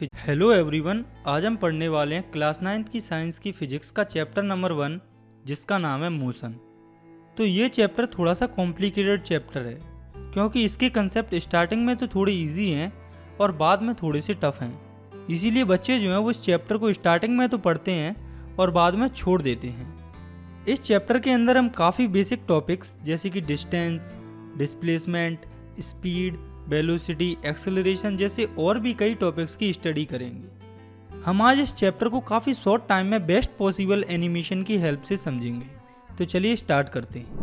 Hello everyone, आज हम पढ़ने वाले हैं क्लास 9th की साइंस की फिजिक्स का चैप्टर नंबर 1 जिसका नाम है मोशन। तो ये चैप्टर थोड़ा सा कॉम्प्लिकेटेड चैप्टर है क्योंकि इसके कंसेप्ट स्टार्टिंग में तो थोड़े इजी हैं और बाद में थोड़े से टफ हैं। इसीलिए बच्चे जो हैं वो इस चैप्टर को स्टार्टिंग में तो पढ़ते हैं और बाद में छोड़ देते हैं। इस चैप्टर के अंदर हम काफ़ी बेसिक टॉपिक्स जैसे कि distance, displacement, speed, velocity, acceleration जैसे और भी कई टॉपिक्स की स्टडी करेंगे। हम आज इस चैप्टर को काफ़ी शॉर्ट टाइम में बेस्ट पॉसिबल एनिमेशन की हेल्प से समझेंगे। तो चलिए स्टार्ट करते हैं।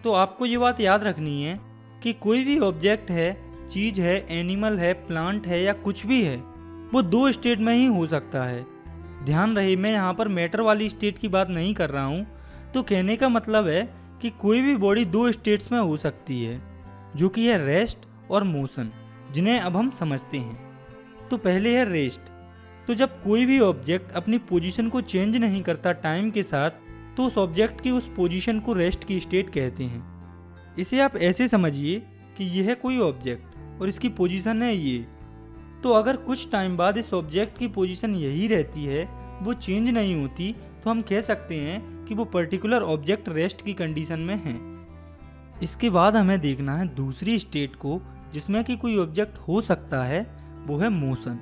तो आपको ये बात याद रखनी है कि कोई भी ऑब्जेक्ट है, चीज़ है, एनिमल है, प्लांट है या कुछ भी है, वो दो स्टेट में ही हो सकता है। ध्यान रहे, मैं यहाँ पर मैटर वाली स्टेट की बात नहीं कर रहा हूँ। तो कहने का मतलब है कि कोई भी बॉडी दो स्टेट्स में हो सकती है, जो कि है रेस्ट और मोशन, जिन्हें अब हम समझते हैं। तो पहले है रेस्ट। तो जब कोई भी ऑब्जेक्ट अपनी पोजीशन को चेंज नहीं करता टाइम के साथ, तो उस ऑब्जेक्ट की उस पोजीशन को रेस्ट की स्टेट कहते हैं। इसे आप ऐसे समझिए कि यह है कोई ऑब्जेक्ट और इसकी पोजीशन है ये। तो अगर कुछ टाइम बाद इस ऑब्जेक्ट की पोजीशन यही रहती है, वो चेंज नहीं होती, तो हम कह सकते हैं कि वो पर्टिकुलर ऑब्जेक्ट रेस्ट की कंडीशन में है। इसके बाद हमें देखना है दूसरी स्टेट को जिसमें कि कोई ऑब्जेक्ट हो सकता है, वो है मोशन।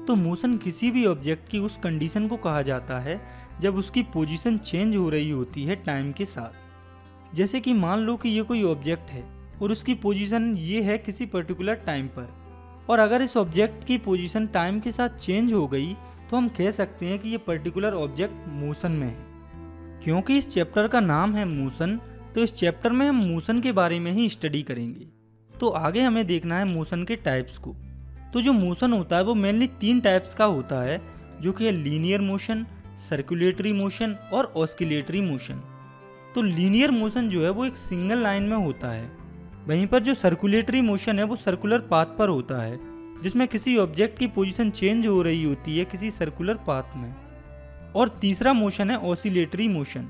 तो मोशन किसी भी ऑब्जेक्ट की उस कंडीशन को कहा जाता है जब उसकी पोजीशन चेंज हो रही होती है टाइम के साथ। जैसे कि मान लो कि ये कोई ऑब्जेक्ट है और उसकी पोजीशन ये है किसी पर्टिकुलर टाइम पर, और अगर इस ऑब्जेक्ट की पोजीशन टाइम के साथ चेंज हो गई तो हम कह सकते हैं कि ये पर्टिकुलर ऑब्जेक्ट मोशन में है। क्योंकि इस चैप्टर का नाम है मोशन, तो इस चैप्टर में हम मोशन के बारे में ही स्टडी करेंगे। तो आगे हमें देखना है मोशन के टाइप्स को। तो जो मोशन होता है वो मेनली 3 टाइप्स का होता है, जो कि है लीनियर मोशन, सर्कुलेटरी मोशन और ऑस्किलेटरी मोशन। तो लीनियर मोशन जो है वो एक सिंगल लाइन में होता है, वहीं पर जो सर्कुलेटरी मोशन है वो सर्कुलर पाथ पर होता है, जिसमें किसी ऑब्जेक्ट की पोजीशन चेंज हो रही होती है किसी सर्कुलर पाथ में। और तीसरा मोशन है ऑसिलेटरी मोशन।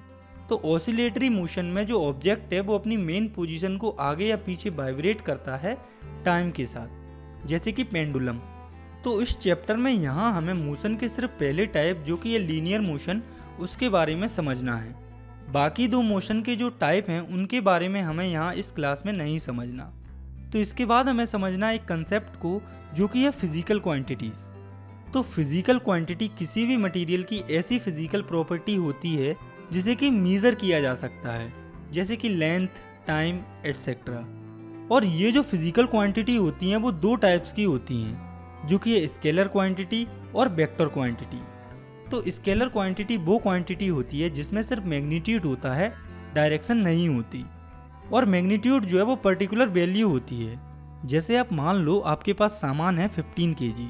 तो ऑसिलेटरी मोशन में जो ऑब्जेक्ट है वो अपनी मेन पोजीशन को आगे या पीछे वाइब्रेट करता है टाइम के साथ, जैसे कि पेंडुलम। तो इस चैप्टर में यहाँ हमें मोशन के सिर्फ पहले टाइप, जो कि ये लीनियर मोशन, उसके बारे में समझना है। बाकी दो मोशन के जो टाइप हैं उनके बारे में हमें यहाँ इस क्लास में नहीं समझना। तो इसके बाद हमें समझना एक कंसेप्ट को, जो कि है फिजिकल क्वांटिटीज। तो फिजिकल क्वांटिटी किसी भी मटेरियल की ऐसी फिजिकल प्रॉपर्टी होती है जिसे कि मेजर किया जा सकता है, जैसे कि लेंथ, टाइम एटसेट्रा। और ये जो फिजिकल क्वांटिटी होती हैं वो 2 टाइप्स की होती हैं, जो कि है स्केलर क्वांटिटी और वेक्टर क्वांटिटी। तो स्केलर क्वांटिटी वो क्वांटिटी होती है जिसमें सिर्फ मैग्नीट्यूड होता है, डायरेक्शन नहीं होती। और मैग्नीट्यूड जो है वो पर्टिकुलर वैल्यू होती है। जैसे आप मान लो आपके पास सामान है 15 kg,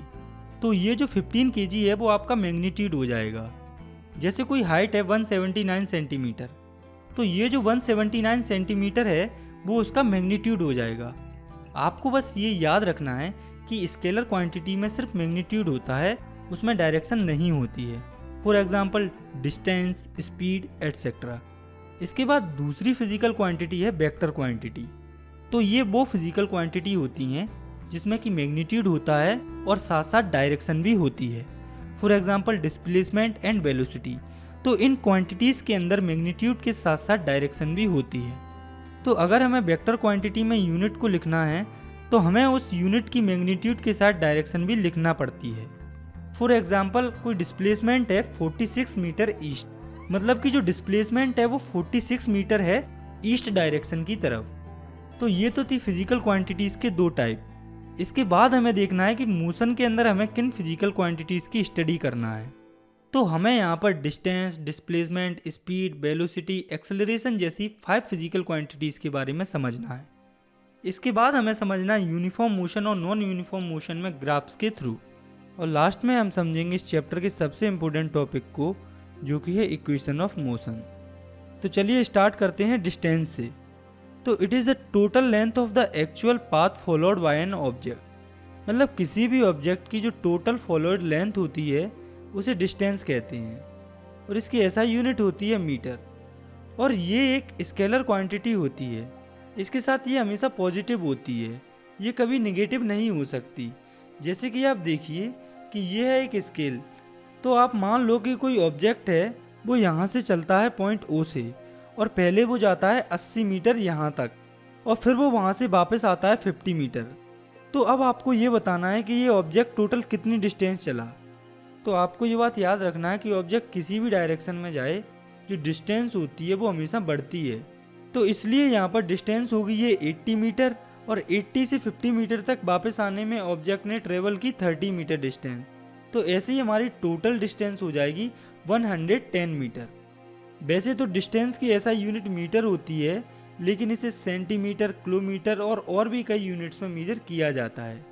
तो ये जो 15 kg है वो आपका मैग्नीट्यूड हो जाएगा। जैसे कोई हाइट है 179 सेंटीमीटर, तो ये जो 179 सेंटीमीटर है वो उसका मैग्नीट्यूड हो जाएगा। आपको बस ये याद रखना है कि स्केलर क्वांटिटी में सिर्फ मैग्नीट्यूड होता है, उसमें डायरेक्शन नहीं होती है। For example distance, speed etcetera. इसके बाद दूसरी फिजिकल क्वांटिटी है वेक्टर क्वांटिटी। तो ये वो फिजिकल क्वांटिटी होती हैं जिसमें कि मैग्नीट्यूड होता है और साथ साथ डायरेक्शन भी होती है। For example displacement and velocity. तो इन क्वांटिटीज़ के अंदर मैग्नीट्यूड के साथ साथ डायरेक्शन भी होती है। तो अगर हमें वेक्टर क्वांटिटी में यूनिट को लिखना है तो हमें उस यूनिट की मैग्नीट्यूड के साथ डायरेक्शन भी लिखना पड़ती है। फॉर एग्जाम्पल कोई डिस्प्लेसमेंट है 46 मीटर ईस्ट, मतलब कि जो डिस्प्लेसमेंट है वो 46 मीटर है ईस्ट डायरेक्शन की तरफ। तो ये तो थी फिजिकल क्वांटिटीज़ के 2 टाइप। इसके बाद हमें देखना है कि मोशन के अंदर हमें किन फिजिकल क्वांटिटीज़ की स्टडी करना है। तो हमें यहाँ पर distance, displacement, speed, velocity, acceleration जैसी 5 फिजिकल क्वांटिटीज़ के बारे में समझना है। इसके बाद हमें समझना है यूनिफॉर्म मोशन और नॉन यूनिफॉर्म मोशन में ग्राफ्स के थ्रू। और लास्ट में हम समझेंगे इस चैप्टर के सबसे इम्पोर्टेंट टॉपिक को, जो कि है इक्वेशन ऑफ मोशन। तो चलिए स्टार्ट करते हैं डिस्टेंस से। तो it is the total length of the actual path followed by an object. मतलब किसी भी ऑब्जेक्ट की जो टोटल फॉलोड लेंथ होती है उसे डिस्टेंस कहते हैं, और इसकी ऐसा यूनिट होती है मीटर। और ये एक स्केलर क्वांटिटी होती है। इसके साथ ये हमेशा पॉजिटिव होती है, ये कभी निगेटिव नहीं हो सकती। जैसे कि आप देखिए कि ये है एक स्केल। तो आप मान लो कि कोई ऑब्जेक्ट है, वो यहाँ से चलता है पॉइंट O से, और पहले वो जाता है 80 मीटर यहाँ तक, और फिर वो वहाँ से वापस आता है 50 मीटर। तो अब आपको ये बताना है कि ये ऑब्जेक्ट टोटल कितनी डिस्टेंस चला। तो आपको ये बात याद रखना है कि ऑब्जेक्ट किसी भी डायरेक्शन में जाए, जो डिस्टेंस होती है वो हमेशा बढ़ती है। तो इसलिए यहाँ पर डिस्टेंस होगी ये 80 मीटर, और 80 से 50 मीटर तक वापस आने में ऑब्जेक्ट ने ट्रेवल की 30 मीटर डिस्टेंस। तो ऐसे ही हमारी टोटल डिस्टेंस हो जाएगी 110 मीटर। वैसे तो डिस्टेंस की ऐसा यूनिट मीटर होती है, लेकिन इसे सेंटीमीटर, किलोमीटर और भी कई यूनिट्स में मेजर किया जाता है।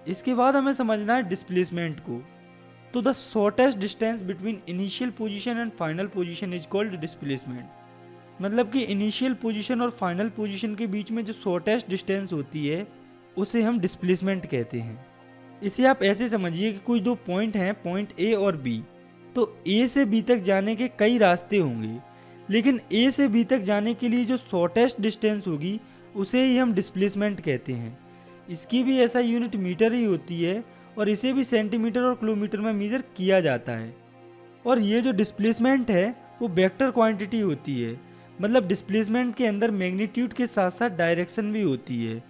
इसके बाद हमें समझना है डिस्प्लेसमेंट को। तो the shortest distance between initial position and final position is called displacement. मतलब कि इनिशियल पोजीशन और फाइनल पोजीशन के बीच में जो शॉर्टेस्ट डिस्टेंस होती है उसे हम डिस्प्लेसमेंट कहते हैं। इसे आप ऐसे समझिए कि कोई दो पॉइंट हैं, पॉइंट A और B। तो A से B तक जाने के कई रास्ते होंगे, लेकिन A से B तक जाने के लिए जो शॉर्टेस्ट डिस्टेंस होगी उसे ही हम डिस्प्लेसमेंट कहते हैं। इसकी भी ऐसा यूनिट मीटर ही होती है, और इसे भी सेंटीमीटर और किलोमीटर में मेजर किया जाता है। और ये जो डिस्प्लेसमेंट है वो वेक्टर क्वांटिटी होती है। मतलब डिस्प्लेसमेंट के अंदर मैग्नीट्यूड के साथ साथ डायरेक्शन भी होती है।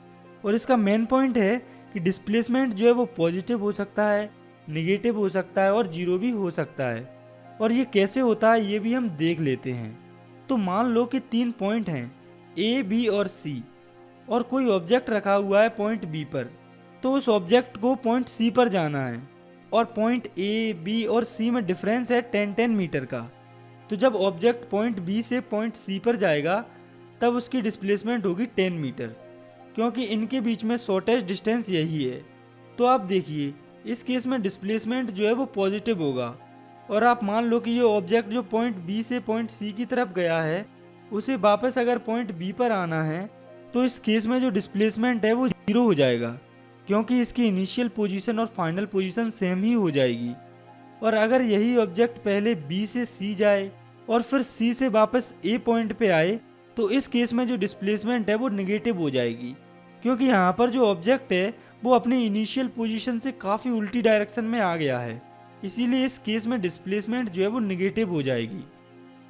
और इसका मेन पॉइंट है कि डिस्प्लेसमेंट जो है वो पॉजिटिव हो सकता है, निगेटिव हो सकता है और जीरो भी हो सकता है। और ये कैसे होता है ये भी हम देख लेते हैं। तो मान लो कि 3 पॉइंट हैं A, B और C, और कोई ऑब्जेक्ट रखा हुआ है पॉइंट B पर। तो उस ऑब्जेक्ट को पॉइंट C पर जाना है, और पॉइंट A, B और C में डिफरेंस है 10-10 मीटर का। तो जब ऑब्जेक्ट पॉइंट B से पॉइंट C पर जाएगा तब उसकी डिस्प्लेसमेंट होगी 10 मीटर्स, क्योंकि इनके बीच में शॉर्टेस्ट डिस्टेंस यही है। तो आप देखिए इस केस में डिस्प्लेसमेंट जो है वो पॉजिटिव होगा। और आप मान लो कि ये ऑब्जेक्ट जो पॉइंट B से पॉइंट C की तरफ गया है, उसे वापस अगर पॉइंट B पर आना है, तो इस केस में जो डिस्प्लेसमेंट है वो 0 हो जाएगा, क्योंकि इसकी इनिशियल पोजीशन और फाइनल पोजीशन सेम ही हो जाएगी। और अगर यही ऑब्जेक्ट पहले B से C जाए और फिर C से वापस A पॉइंट पे आए, तो इस केस में जो डिस्प्लेसमेंट है वो निगेटिव हो जाएगी, क्योंकि यहाँ पर जो ऑब्जेक्ट है वो अपनी इनिशियल पोजीशन से काफ़ी उल्टी डायरेक्शन में आ गया है। इसीलिए इस केस में डिस्प्लेसमेंट जो है वो निगेटिव हो जाएगी।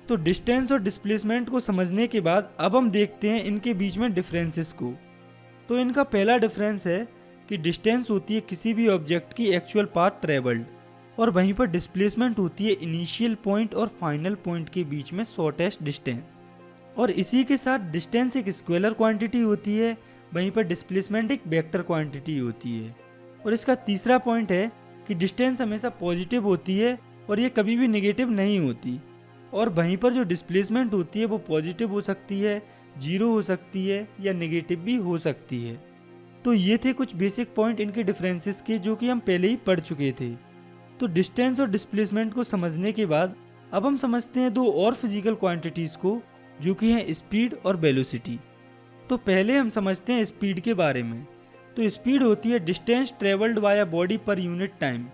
तो डिस्टेंस और डिस्प्लेसमेंट को समझने के बाद अब हम देखते हैं इनके बीच में डिफरेंसेस को। तो इनका पहला डिफरेंस है कि डिस्टेंस होती है किसी भी ऑब्जेक्ट की एक्चुअल पाथ ट्रेवल्ड, और वहीं पर डिस्प्लेसमेंट होती है इनिशियल पॉइंट और फाइनल पॉइंट के बीच में शॉर्टेस्ट डिस्टेंस। और इसी के साथ डिस्टेंस एक स्केलर क्वांटिटी होती है, वहीं पर डिस्प्लेसमेंट एक वेक्टर क्वांटिटी होती है। और इसका तीसरा पॉइंट है कि डिस्टेंस हमेशा पॉजिटिव होती है और ये कभी भी नेगेटिव नहीं होती। और वहीं पर जो डिस्प्लेसमेंट होती है वो पॉजिटिव हो सकती है, जीरो हो सकती है या नेगेटिव भी हो सकती है। तो ये थे कुछ बेसिक पॉइंट इनके डिफरेंसेस के, जो कि हम पहले ही पढ़ चुके थे। तो डिस्टेंस और डिस्प्लेसमेंट को समझने के बाद अब हम समझते हैं दो और फिजिकल क्वांटिटीज़ को, जो कि हैं स्पीड और वेलोसिटी। तो पहले हम समझते हैं स्पीड के बारे में। तो स्पीड होती है distance travelled by body per unit time.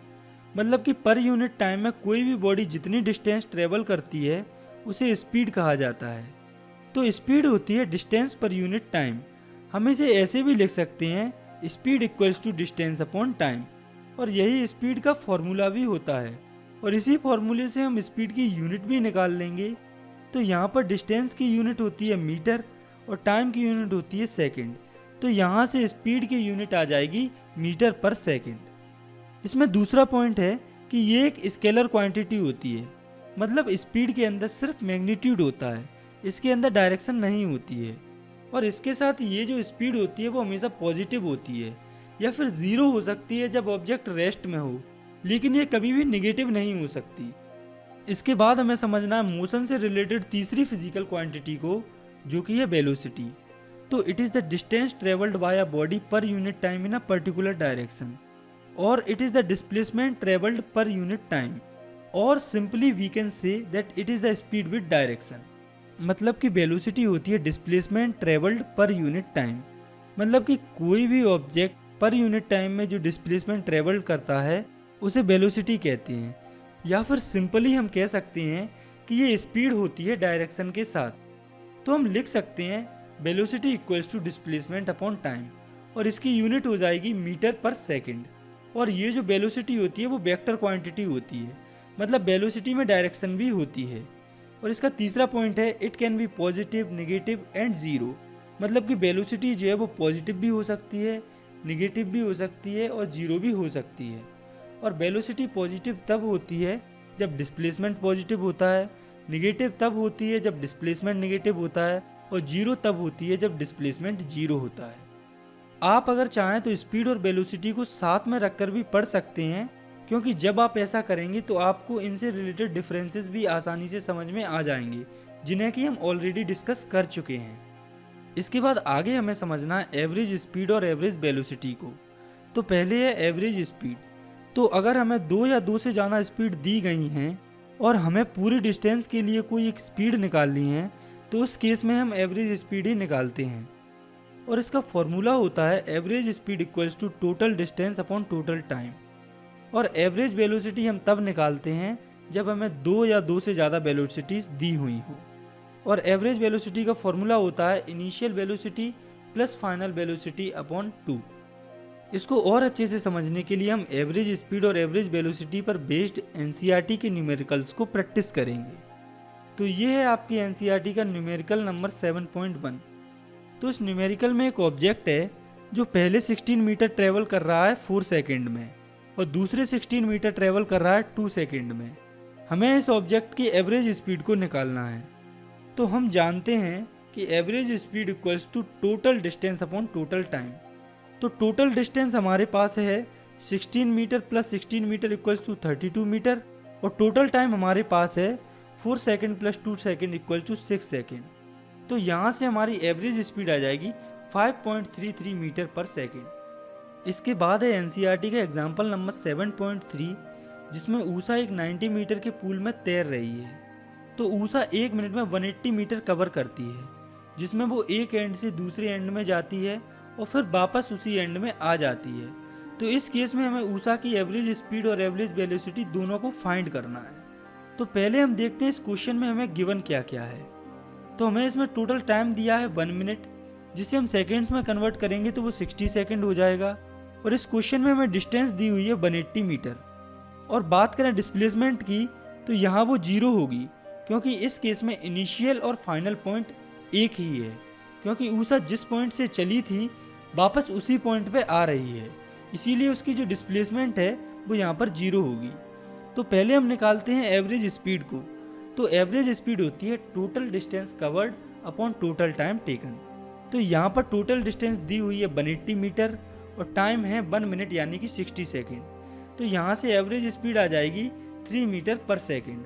मतलब कि पर यूनिट टाइम में कोई भी बॉडी जितनी डिस्टेंस ट्रेवल करती है उसे स्पीड कहा जाता है। तो स्पीड होती है डिस्टेंस पर यूनिट टाइम। हम इसे ऐसे भी लिख सकते हैं, speed equals to distance upon time. और यही स्पीड का फॉर्मूला भी होता है, और इसी फॉर्मूले से हम स्पीड की यूनिट भी निकाल लेंगे। तो यहाँ पर डिस्टेंस की यूनिट होती है मीटर और टाइम की यूनिट होती है सेकंड। तो यहाँ से स्पीड की यूनिट आ जाएगी मीटर पर सेकंड। इसमें दूसरा पॉइंट है कि ये एक स्केलर क्वांटिटी होती है। मतलब स्पीड के अंदर सिर्फ मैग्नीट्यूड होता है, इसके अंदर डायरेक्शन नहीं होती है। और इसके साथ ये जो स्पीड होती है वो हमेशा पॉजिटिव होती है, या फिर जीरो हो सकती है जब ऑब्जेक्ट रेस्ट में हो, लेकिन ये कभी भी नेगेटिव नहीं हो सकती। इसके बाद हमें समझना है मोशन से रिलेटेड तीसरी फिजिकल क्वांटिटी को, जो कि है वेलोसिटी। तो it is the distance travelled by a body per unit time in a particular direction, और it is the displacement travelled per unit time, और simply we can say that it is the speed with direction. मतलब कि velocity होती है displacement travelled per unit time. मतलब कि कोई भी ऑब्जेक्ट पर यूनिट टाइम में जो डिस्प्लेसमेंट ट्रेवल्ड करता है उसे वेलोसिटी कहते हैं। या फिर सिंपली हम कह सकते हैं कि ये स्पीड होती है डायरेक्शन के साथ। तो हम लिख सकते हैं velocity equals to displacement upon time, और इसकी यूनिट हो जाएगी मीटर पर सेकंड। और ये जो वेलोसिटी होती है वो वेक्टर क्वांटिटी होती है, मतलब वेलोसिटी में डायरेक्शन भी होती है। और इसका तीसरा पॉइंट है it can be positive, negative and zero, मतलब कि वेलोसिटी जो है वो पॉजिटिव भी हो सकती है, नेगेटिव भी हो सकती है और जीरो भी हो सकती है। और वेलोसिटी पॉजिटिव तब होती है जब डिस्प्लेसमेंट पॉजिटिव होता है, नेगेटिव तब होती है जब डिस्प्लेसमेंट नेगेटिव होता है, और जीरो तब होती है जब डिस्प्लेसमेंट जीरो होता है। आप अगर चाहें तो स्पीड और वेलोसिटी को साथ में रखकर भी पढ़ सकते हैं, क्योंकि जब आप ऐसा करेंगे तो आपको इनसे रिलेटेड डिफरेंसेस भी आसानी से समझ में आ जाएंगे, जिन्हें कि हम ऑलरेडी डिस्कस कर चुके हैं। इसके बाद आगे हमें समझना है एवरेज स्पीड और एवरेज वेलोसिटी को। तो पहले है एवरेज स्पीड। तो अगर हमें 2 या 2 से ज़्यादा स्पीड दी गई हैं और हमें पूरी डिस्टेंस के लिए कोई एक स्पीड निकालनी है, तो उस केस में हम एवरेज स्पीड ही निकालते हैं। और इसका फॉर्मूला होता है average speed equals to total distance upon total time. और एवरेज वेलोसिटी हम तब निकालते हैं जब हमें 2 या 2 से ज़्यादा वेलोसिटीज दी हुई हो। और एवरेज वेलोसिटी का फॉर्मूला होता है initial velocity plus final velocity upon 2। इसको और अच्छे से समझने के लिए हम एवरेज स्पीड और एवरेज वेलोसिटी पर बेस्ड एनसीईआरटी के न्यूमेरिकल्स को प्रैक्टिस करेंगे। तो ये है आपकी एनसीईआरटी का न्यूमेरिकल नंबर 7.1। तो इस न्यूमेरिकल में एक ऑब्जेक्ट है जो पहले 16 मीटर ट्रेवल कर रहा है 4 सेकेंड में और दूसरे 16 मीटर ट्रेवल कर रहा है 2 सेकेंड में। हमें इस ऑब्जेक्ट की एवरेज स्पीड को निकालना है। तो हम जानते हैं कि average speed equals to total distance upon total time. तो टोटल डिस्टेंस हमारे पास है 16 metre plus 16 metre equals to 32 metre, और टोटल टाइम हमारे पास है 4 second plus 2 second equal to 6 second. तो यहाँ से हमारी एवरेज स्पीड आ जाएगी 5.33 मीटर पर सेकेंड। इसके बाद है एनसीईआरटी का एग्जाम्पल नंबर 7.3, जिसमें ऊषा एक 90 मीटर के पूल में तैर रही है। तो ऊषा 1 मिनट में 180 मीटर कवर करती है, जिसमें वो एक एंड से दूसरे एंड में जाती है और फिर वापस उसी एंड में आ जाती है। तो इस केस में हमें ऊषा की एवरेज स्पीड और एवरेज वेलोसिटी दोनों को फाइंड करना है। तो पहले हम देखते हैं इस क्वेश्चन में हमें गिवन क्या क्या है। तो हमें इसमें टोटल टाइम दिया है 1 मिनट, जिसे हम सेकेंड्स में कन्वर्ट करेंगे तो वो 60 सेकेंड हो जाएगा। और इस क्वेश्चन में हमें डिस्टेंस दी हुई है 180 मीटर। और बात करें डिस्प्लेसमेंट की, तो यहाँ वो 0 होगी, क्योंकि इस केस में इनिशियल और फाइनल पॉइंट एक ही है, क्योंकि ऊषा जिस पॉइंट से चली थी वापस उसी पॉइंट पे आ रही है, इसीलिए उसकी जो डिस्प्लेसमेंट है वो यहाँ पर 0 होगी। तो पहले हम निकालते हैं एवरेज स्पीड को। तो एवरेज स्पीड होती है total distance covered upon total time taken. तो यहाँ पर टोटल डिस्टेंस दी हुई है 180 मीटर और टाइम है 1 मिनट यानी कि 60 सेकेंड। तो यहाँ से एवरेज स्पीड आ जाएगी 3 मीटर पर सेकेंड।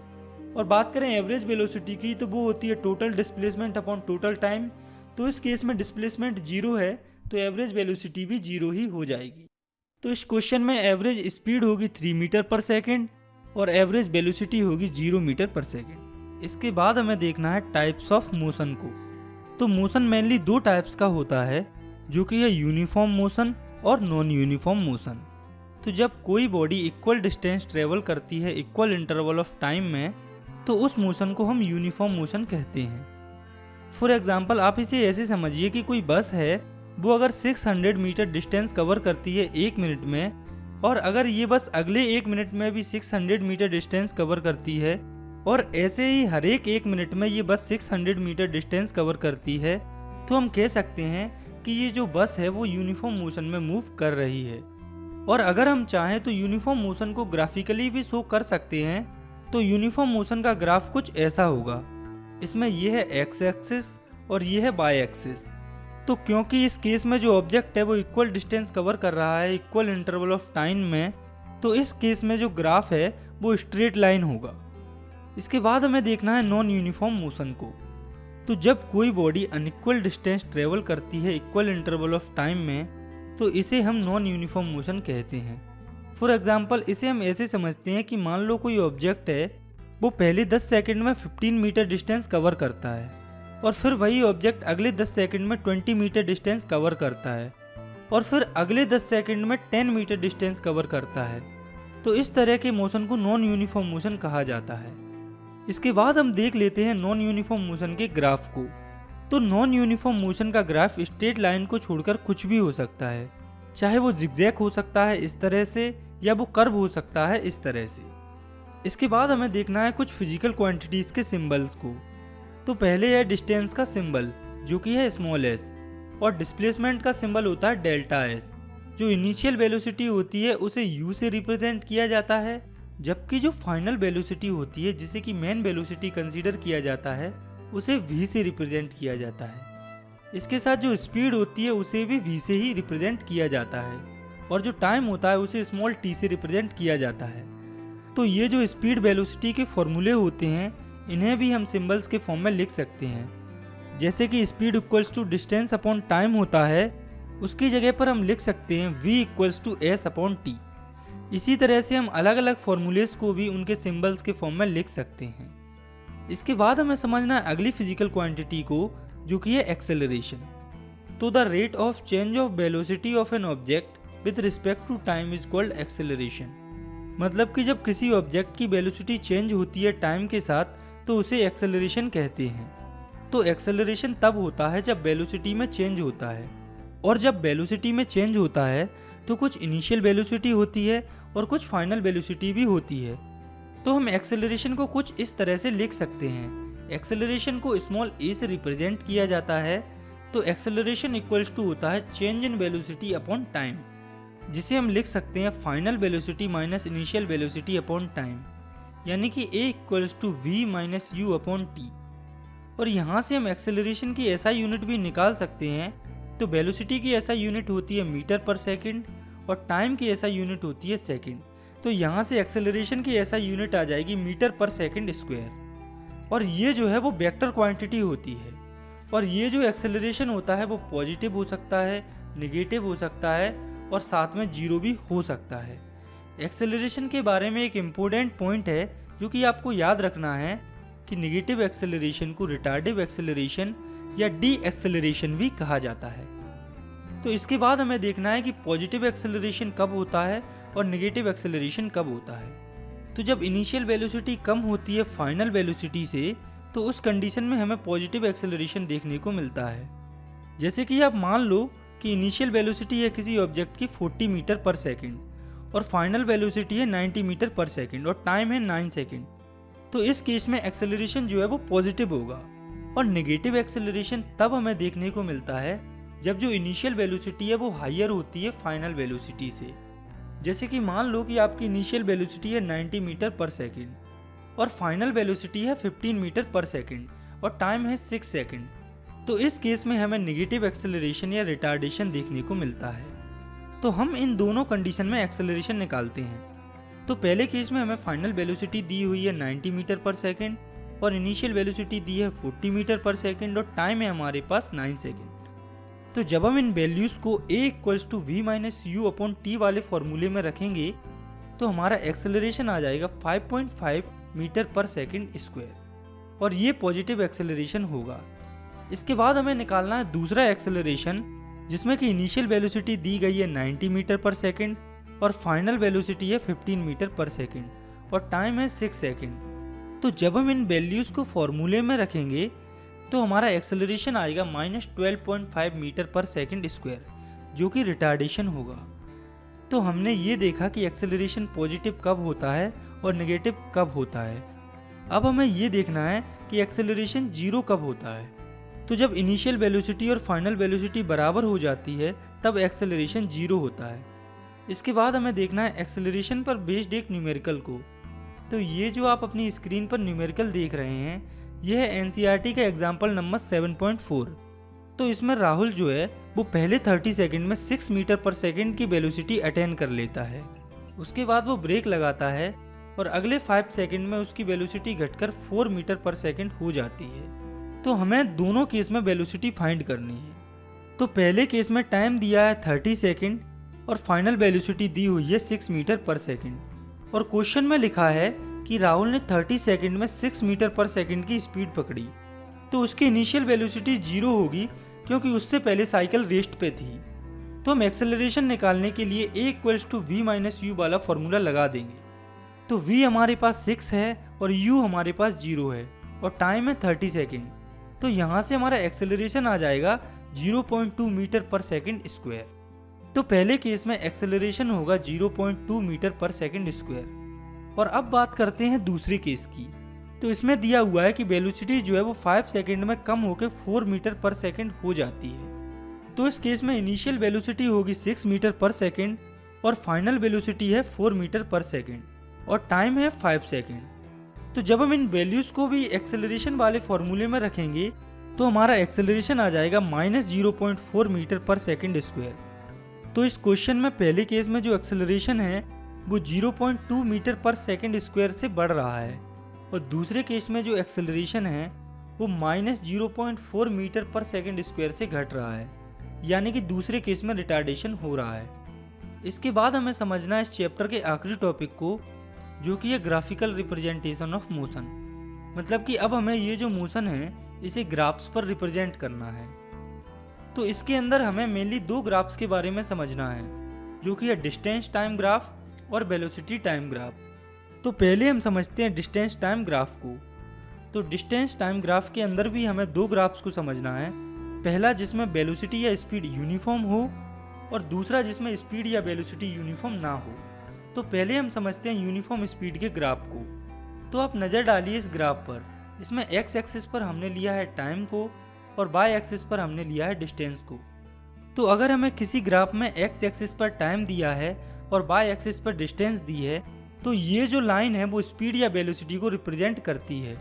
और बात करें एवरेज वेलोसिटी की, तो वो होती है total displacement upon total time. तो इस केस में डिस्प्लेसमेंट 0 है, तो एवरेज वेलोसिटी भी 0 ही हो जाएगी। तो इस क्वेश्चन में एवरेज स्पीड होगी 3 मीटर पर सेकेंड और एवरेज वेलोसिटी होगी 0 मीटर पर सेकेंड। इसके बाद हमें देखना है टाइप्स ऑफ मोशन को। तो मोशन मेनली 2 टाइप्स का होता है, जो कि है यूनिफॉर्म मोशन और नॉन यूनिफॉर्म मोशन। तो जब कोई बॉडी इक्वल डिस्टेंस ट्रेवल करती है इक्वल इंटरवल ऑफ टाइम में, तो उस मोशन को हम यूनिफॉर्म मोशन कहते हैं। फॉर एग्जाम्पल आप इसे ऐसे समझिए कि कोई बस है, वो अगर 600 मीटर डिस्टेंस कवर करती है 1 मिनट में, और अगर ये बस अगले 1 मिनट में भी 600 मीटर डिस्टेंस कवर करती है, और ऐसे ही हर एक 1 मिनट में ये बस 600 मीटर डिस्टेंस कवर करती है, तो हम कह सकते हैं कि ये जो बस है वो यूनिफॉर्म मोशन में मूव कर रही है। और अगर हम चाहें तो यूनिफॉर्म मोशन को ग्राफिकली भी शो कर सकते हैं। तो यूनिफॉर्म मोशन का ग्राफ कुछ ऐसा होगा, इसमें ये है एक्स एक्सिस और ये है वाई एक्सिस। तो क्योंकि इस केस में जो ऑब्जेक्ट है वो इक्वल डिस्टेंस कवर कर रहा है इक्वल इंटरवल ऑफ टाइम में, तो इस केस में जो ग्राफ है वो स्ट्रेट लाइन होगा। इसके बाद हमें देखना है नॉन यूनिफॉर्म मोशन को। तो जब कोई बॉडी अनइक्वल डिस्टेंस ट्रेवल करती है इक्वल इंटरवल ऑफ टाइम में, तो इसे हम नॉन यूनिफॉर्म मोशन कहते हैं। फॉर एग्जाम्पल इसे हम ऐसे समझते हैं कि मान लो कोई ऑब्जेक्ट है, वो पहले 10 सेकंड में 15 मीटर डिस्टेंस कवर करता है, और फिर वही ऑब्जेक्ट अगले 10 सेकंड में 20 मीटर डिस्टेंस कवर करता है, और फिर अगले 10 सेकंड में 10 मीटर डिस्टेंस कवर करता है। तो इस तरह के मोशन को नॉन यूनिफॉर्म मोशन कहा जाता है। इसके बाद हम देख लेते हैं नॉन यूनिफॉर्म मोशन के ग्राफ को। तो नॉन यूनिफॉर्म मोशन का ग्राफ स्ट्रेट लाइन को छोड़कर कुछ भी हो सकता है, चाहे वो जिगजैग हो सकता है इस तरह से, या वो कर्व हो सकता है इस तरह से। इसके बाद हमें देखना है कुछ फिजिकल क्वांटिटीज के सिंबल्स को। तो पहले है डिस्टेंस का सिंबल जो कि है स्मॉल एस, और डिस्प्लेसमेंट का सिंबल होता है डेल्टा एस। जो इनिशियल वेलोसिटी होती है उसे यू से रिप्रेजेंट किया जाता है, जबकि जो फाइनल वेलोसिटी होती है जिसे कि मेन वेलोसिटी कंसीडर किया जाता है उसे वी से रिप्रेजेंट किया जाता है। इसके साथ जो स्पीड होती है उसे भी वी से ही रिप्रेजेंट किया जाता है, और जो टाइम होता है उसे स्मॉल टी से रिप्रेजेंट किया जाता है। तो ये जो स्पीड वेलोसिटी के फॉर्मूले होते हैं इन्हें भी हम सिंबल्स के फॉर्म में लिख सकते हैं। जैसे कि speed equals to distance upon time होता है, उसकी जगह पर हम लिख सकते हैं v equals to S upon T. इसी तरह से हम अलग अलग फॉर्मूलेस को भी उनके सिंबल्स के फॉर्म में लिख सकते हैं। इसके बाद हमें समझना है अगली फिजिकल क्वांटिटी को जो कि है एक्सेलरेशन। तो the rate of change of velocity of an object with respect to time is called acceleration. मतलब कि जब किसी ऑब्जेक्ट की वेलोसिटी चेंज होती है टाइम के साथ तो उसे एक्सेलरेशन कहते हैं। तो एक्सेलरेशन तब होता है जब वेलोसिटी में चेंज होता है, और जब वेलोसिटी में चेंज होता है तो कुछ इनिशियल वेलोसिटी होती है और कुछ फाइनल वेलोसिटी भी होती है। तो हम एक्सेलरेशन को कुछ इस तरह से लिख सकते हैं। एक्सेलरेशन को स्मॉल ए से रिप्रेजेंट किया जाता है, तो एक्सेलरेशन इक्वल्स टू होता है change in velocity upon time, जिसे हम लिख सकते हैं final velocity minus initial velocity upon time, यानी कि A equals to we minus you upon t. और यहाँ से हम एक्सेलरेशन की ऐसा यूनिट भी निकाल सकते हैं। तो वेलोसिटी की ऐसा यूनिट होती है मीटर पर सेकंड, और टाइम की ऐसा यूनिट होती है सेकंड। तो यहाँ से एक्सेलरेशन की ऐसा यूनिट आ जाएगी मीटर पर सेकंड स्क्वायर। और ये जो है वो वेक्टर क्वांटिटी होती है। और ये जो एक्सेलरेशन होता है वो पॉजिटिव हो सकता है, नेगेटिव हो सकता है, और साथ में जीरो भी हो सकता है। एक्सेलरेशन के बारे में एक इम्पोर्टेंट पॉइंट है जो कि आपको याद रखना है कि नेगेटिव एक्सेलरेशन को रिटार्डिव एक्सेलरेशन या डी एक्सेलरेशन भी कहा जाता है। तो इसके बाद हमें देखना है कि पॉजिटिव एक्सेलरेशन कब होता है और नेगेटिव एक्सेलरेशन कब होता है। तो जब इनिशियल वेलोसिटी कम होती है फाइनल वेलोसिटी से, तो उस कंडीशन में हमें पॉजिटिव एक्सेलरेशन देखने को मिलता है। जैसे कि आप मान लो कि इनिशियल वेलोसिटी है किसी ऑब्जेक्ट की 40 मीटर पर सेकेंड, और फाइनल वेलोसिटी है 90 मीटर पर सेकेंड, और टाइम है 9 सेकेंड। तो इस केस में एक्सेलरेशन जो है वो पॉजिटिव होगा। और नेगेटिव एक्सेलरेशन तब हमें देखने को मिलता है जब जो इनिशियल वेलोसिटी है वो हायर होती है फाइनल वेलोसिटी से। जैसे कि मान लो कि आपकी इनिशियल वेलोसिटी है 90 मीटर पर सेकेंड, और फाइनल वेलोसिटी है 15 मीटर पर सेकेंड, और टाइम है 6 सेकेंड। तो इस केस में हमें नेगेटिव एक्सेलरेशन या रिटार्डेशन देखने को मिलता है। तो हम इन दोनों कंडीशन में एक्सेलरेशन निकालते हैं। तो पहले केस में हमें फाइनल वेलोसिटी दी हुई है 90 मीटर पर सेकेंड, और इनिशियल वेलोसिटी दी है 40 मीटर पर सेकेंड, और टाइम है हमारे पास 9 सेकेंड। तो जब हम इन वैल्यूज़ को a equals to we minus you upon T वाले फॉर्मूले में रखेंगे तो हमारा एक्सेलरेशन आ जाएगा 5.5 मीटर पर सेकेंड स्क्वायर, और ये पॉजिटिव एक्सेलरेशन होगा। इसके बाद हमें निकालना है दूसरा एक्सेलरेशन, जिसमें कि इनिशियल वेलोसिटी दी गई है 90 मीटर पर सेकेंड, और फाइनल वेलोसिटी है 15 मीटर पर सेकेंड, और टाइम है 6 सेकेंड। तो जब हम इन वैल्यूज़ को फॉर्मूले में रखेंगे तो हमारा एक्सेलरेशन आएगा -12.5 मीटर पर सेकेंड स्क्वायर, जो कि रिटार्डेशन होगा। तो हमने ये देखा कि एक्सेलरेशन पॉजिटिव कब होता है और नेगेटिव कब होता है। अब हमें ये देखना है कि एक्सेलरेशन जीरो कब होता है। तो जब इनिशियल वेलोसिटी और फाइनल वेलोसिटी बराबर हो जाती है तब एक्सेलरेशन जीरो होता है। इसके बाद हमें देखना है एक्सेलरेशन पर बेस्ड एक न्यूमेरिकल को। तो ये जो आप अपनी स्क्रीन पर न्यूमेरिकल देख रहे हैं यह है एनसीईआरटी का एग्जाम्पल नंबर 7.4। तो इसमें राहुल जो है वो पहले 30 सेकंड में 6 मीटर पर सेकंड की वेलोसिटी अटेन कर लेता है। उसके बाद वो ब्रेक लगाता है और अगले 5 सेकंड में उसकी वेलोसिटी घटकर 4 मीटर पर सेकंड हो जाती है। तो हमें दोनों केस में वेलोसिटी फाइंड करनी है। तो पहले केस में टाइम दिया है 30 सेकंड और फाइनल वेलोसिटी दी हुई है 6 मीटर पर सेकंड, और क्वेश्चन में लिखा है कि राहुल ने 30 सेकंड में 6 मीटर पर सेकंड की स्पीड पकड़ी। तो उसकी इनिशियल वेलोसिटी जीरो होगी क्योंकि उससे पहले साइकिल रेस्ट पे थी। तो हम एक्सेलरेशन निकालने के लिए a equals to we minus U वाला फॉर्मूला लगा देंगे। तो v हमारे पास 6 है और u हमारे पास 0 है और टाइम है 30 सेकेंड। तो यहाँ से हमारा एक्सेलरेशन आ जाएगा 0.2 मीटर पर सेकेंड स्क्वायर। तो पहले केस में एक्सेलरेशन होगा 0.2 मीटर पर सेकेंड स्क्वायर। और अब बात करते हैं दूसरे केस की। तो इसमें दिया हुआ है कि वेलोसिटी जो है वो 5 सेकेंड में कम होकर 4 मीटर पर सेकेंड हो जाती है। तो इस केस में इनिशियल वेलोसिटी होगी 6 मीटर पर सेकेंड और फाइनल वेलोसिटी है 4 मीटर पर सेकेंड और टाइम है 5 सेकेंड। तो जब हम इन वैल्यूज को भी एक्सेलरेशन वाले फॉर्मूले में रखेंगे तो हमारा एक्सेलरेशन आ जाएगा -0.4 मीटर पर सेकेंड स्क्वायर। तो इस क्वेश्चन में पहले केस में जो एक्सेलरेशन है वो 0.2 मीटर पर सेकेंड स्क्वायर से बढ़ रहा है और दूसरे केस में जो एक्सेलरेशन है वो -0.4 मीटर पर सेकेंड स्क्वायर से घट रहा है, यानी कि दूसरे केस में रिटार्डेशन हो रहा है। इसके बाद हमें समझना है इस चैप्टर के आखिरी टॉपिक को, जो कि है ग्राफिकल रिप्रेजेंटेशन ऑफ मोशन। मतलब कि अब हमें ये जो मोशन है इसे ग्राफ्स पर रिप्रेजेंट करना है। तो इसके अंदर हमें मेनली दो ग्राफ्स के बारे में समझना है, जो कि है डिस्टेंस टाइम ग्राफ और वेलोसिटी टाइम ग्राफ। तो पहले हम समझते हैं डिस्टेंस टाइम ग्राफ को। तो डिस्टेंस टाइम ग्राफ के अंदर भी हमें दो ग्राफ्स को समझना है, पहला जिसमें वेलोसिटी या स्पीड यूनिफॉर्म हो और दूसरा जिसमें स्पीड या वेलोसिटी यूनिफॉर्म ना हो। तो पहले हम समझते हैं यूनिफॉर्म स्पीड के ग्राफ को। तो आप नज़र डालिए इस ग्राफ पर। इसमें एक्स एक्सिस पर हमने लिया है टाइम को और वाई एक्सिस पर हमने लिया है डिस्टेंस को। तो अगर हमें किसी ग्राफ में एक्स एक्सिस पर टाइम दिया है और वाई एक्सिस पर डिस्टेंस दी है तो ये जो लाइन है वो स्पीड या वेलोसिटी को रिप्रेजेंट करती है।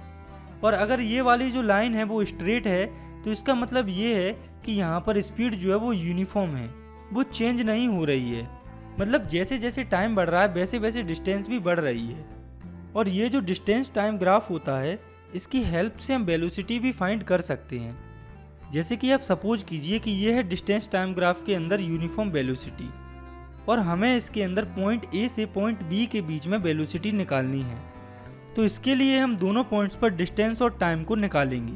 और अगर ये वाली जो लाइन है वो स्ट्रेट है तो इसका मतलब ये है कि यहाँ पर स्पीड जो है वो यूनिफॉर्म है, वो चेंज नहीं हो रही है। मतलब जैसे जैसे टाइम बढ़ रहा है वैसे वैसे डिस्टेंस भी बढ़ रही है। और ये जो डिस्टेंस टाइम ग्राफ होता है इसकी हेल्प से हम वेलोसिटी भी फाइंड कर सकते हैं। जैसे कि आप सपोज कीजिए कि ये है डिस्टेंस टाइम ग्राफ के अंदर यूनिफॉर्म वेलोसिटी और हमें इसके अंदर पॉइंट ए से पॉइंट बी के बीच में वेलोसिटी निकालनी है। तो इसके लिए हम दोनों पॉइंट्स पर डिस्टेंस और टाइम को निकालेंगे।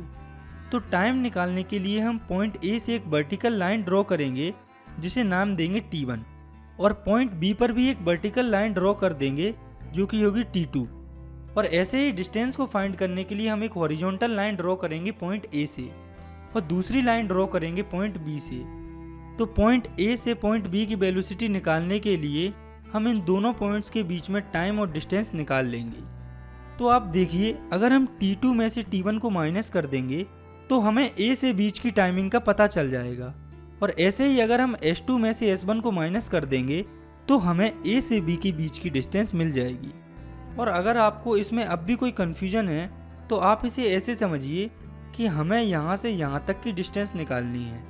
तो टाइम निकालने के लिए हम पॉइंट ए से एक वर्टिकल लाइन ड्रॉ करेंगे जिसे नाम देंगे T1 और पॉइंट बी पर भी एक वर्टिकल लाइन ड्रॉ कर देंगे जो कि होगी T2। और ऐसे ही डिस्टेंस को फाइंड करने के लिए हम एक हॉरिजॉन्टल लाइन ड्रॉ करेंगे पॉइंट ए से और दूसरी लाइन ड्रॉ करेंगे पॉइंट बी से। तो पॉइंट ए से पॉइंट बी की वेलोसिटी निकालने के लिए हम इन दोनों पॉइंट्स के बीच में टाइम और डिस्टेंस निकाल लेंगे। तो आप देखिए, अगर हम T2 में से T1 को माइनस कर देंगे तो हमें A से बीच की टाइमिंग का पता चल जाएगा। और ऐसे ही अगर हम S2 में से S1 को माइनस कर देंगे तो हमें A से B के बीच की डिस्टेंस मिल जाएगी। और अगर आपको इसमें अब भी कोई कन्फ्यूजन है तो आप इसे ऐसे समझिए कि हमें यहाँ से यहाँ तक की डिस्टेंस निकालनी है।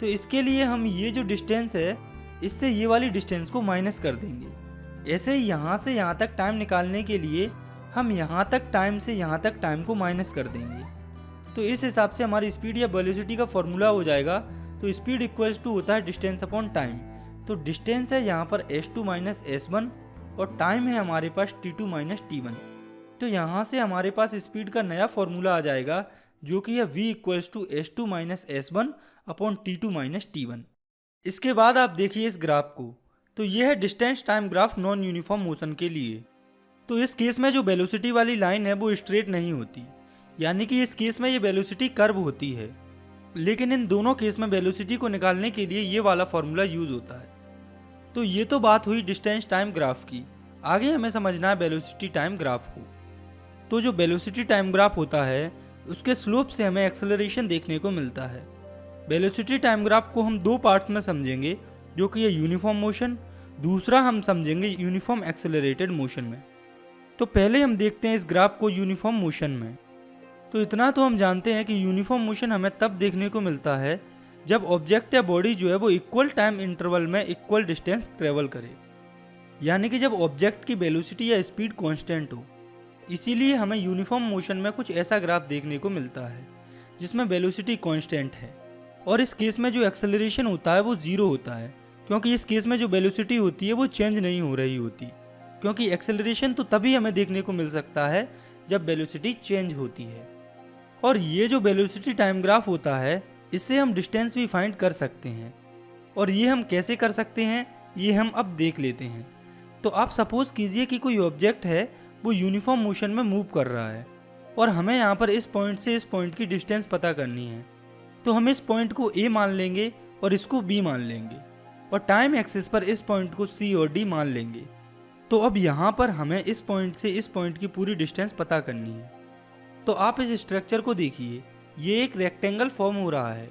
तो इसके लिए हम ये जो डिस्टेंस है इससे ये वाली डिस्टेंस को माइनस कर देंगे। ऐसे ही यहाँ से यहाँ तक टाइम निकालने के लिए हम यहाँ तक टाइम से यहाँ तक टाइम को माइनस कर देंगे। तो इस हिसाब से हमारी स्पीड या वेलोसिटी का फॉर्मूला हो जाएगा। तो स्पीड इक्वल्स टू होता है डिस्टेंस अपॉन टाइम। तो डिस्टेंस है यहाँ पर S2 माइनस S1 और टाइम है हमारे पास T2 माइनस T1। तो यहाँ से हमारे पास स्पीड का नया फॉर्मूला आ जाएगा जो कि है V equals to S2 minus S1 upon T2 minus T1। इसके बाद आप देखिए इस ग्राफ को। तो ये है distance time graph non uniform motion के लिए। तो इस केस में जो वेलोसिटी वाली लाइन है वो स्ट्रेट नहीं होती, यानी कि इस केस में ये वेलोसिटी कर्व होती है। लेकिन इन दोनों केस में वेलोसिटी को निकालने के लिए ये वाला फॉर्मूला यूज होता है। तो ये तो बात हुई डिस्टेंस टाइम ग्राफ की। आगे हमें समझना है वेलोसिटी टाइम ग्राफ को। तो जो वेलोसिटी टाइम ग्राफ होता है उसके स्लोप से हमें एक्सेलरेशन देखने को मिलता है। वेलोसिटी टाइम ग्राफ को हम दो पार्ट्स में समझेंगे, जो कि ये यूनिफॉर्म मोशन, दूसरा हम समझेंगे यूनिफॉर्म एक्सेलरेटेड मोशन में। तो पहले हम देखते हैं इस ग्राफ को यूनिफॉर्म मोशन में। तो इतना तो हम जानते हैं कि यूनिफॉर्म मोशन हमें तब देखने को मिलता है जब ऑब्जेक्ट या बॉडी जो है वो इक्वल टाइम इंटरवल में इक्वल डिस्टेंस ट्रेवल करे, यानी कि जब ऑब्जेक्ट की वेलोसिटी या स्पीड कांस्टेंट हो। इसीलिए हमें यूनिफॉर्म मोशन में कुछ ऐसा ग्राफ देखने को मिलता है जिसमें वेलोसिटी कांस्टेंट है और इस केस में जो एक्सेलरेशन होता है वो जीरो होता है, क्योंकि इस केस में जो वेलोसिटी होती है वो चेंज नहीं हो रही होती, क्योंकि एक्सेलरेशन तो तभी हमें देखने को मिल सकता है जब वेलोसिटी चेंज होती है। और ये जो वेलोसिटी टाइम ग्राफ होता है इससे हम डिस्टेंस भी फाइंड कर सकते हैं। और ये हम कैसे कर सकते हैं ये हम अब देख लेते हैं। तो आप सपोज कीजिए कि कोई ऑब्जेक्ट है वो यूनिफॉर्म मोशन में मूव कर रहा है और हमें यहाँ पर इस पॉइंट से इस पॉइंट की डिस्टेंस पता करनी है। तो हम इस पॉइंट को A मान लेंगे और इसको B मान लेंगे और टाइम एक्सिस पर इस पॉइंट को C और D मान लेंगे। तो अब यहाँ पर हमें इस पॉइंट से इस पॉइंट की पूरी डिस्टेंस पता करनी है। तो आप इस स्ट्रक्चर को देखिए, ये एक रेक्टेंगल फॉर्म हो रहा है।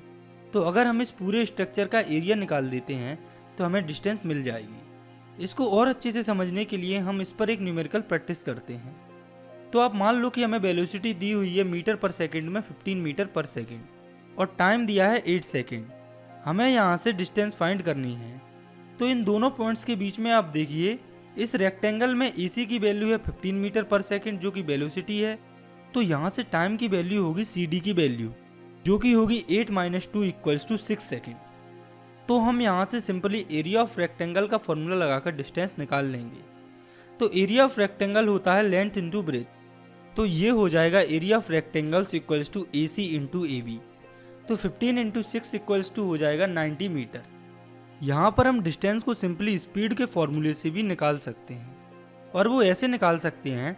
तो अगर हम इस पूरे स्ट्रक्चर का एरिया निकाल देते हैं तो हमें डिस्टेंस मिल जाएगी। इसको और अच्छे से समझने के लिए हम इस पर एक न्यूमेरिकल प्रैक्टिस करते हैं। तो आप मान लो कि हमें वेलोसिटी दी हुई है मीटर पर सेकंड में 15 मीटर पर सेकंड और टाइम दिया है 8 सेकंड। हमें यहाँ से डिस्टेंस फाइंड करनी है। तो इन दोनों पॉइंट्स के बीच में आप देखिए, इस रेक्टेंगल में AC की वैल्यू है 15 मीटर पर सेकंड जो कि वेलोसिटी है। तो यहाँ से टाइम की वैल्यू होगी CD की वैल्यू जो कि होगी 8 - 2 = 6 सेकेंड। तो हम यहाँ से सिंपली एरिया ऑफ रेक्टेंगल का फॉर्मूला लगाकर डिस्टेंस निकाल लेंगे। तो एरिया ऑफ रेक्टेंगल होता है लेंथ इंटू ब्रेथ। तो ये हो जाएगा area of rectangles equals to AC into AB। तो 15 × 6 इक्वल्स टू हो जाएगा 90 मीटर। यहाँ पर हम डिस्टेंस को सिंपली स्पीड के फॉर्मूले से भी निकाल सकते हैं और वो ऐसे निकाल सकते हैं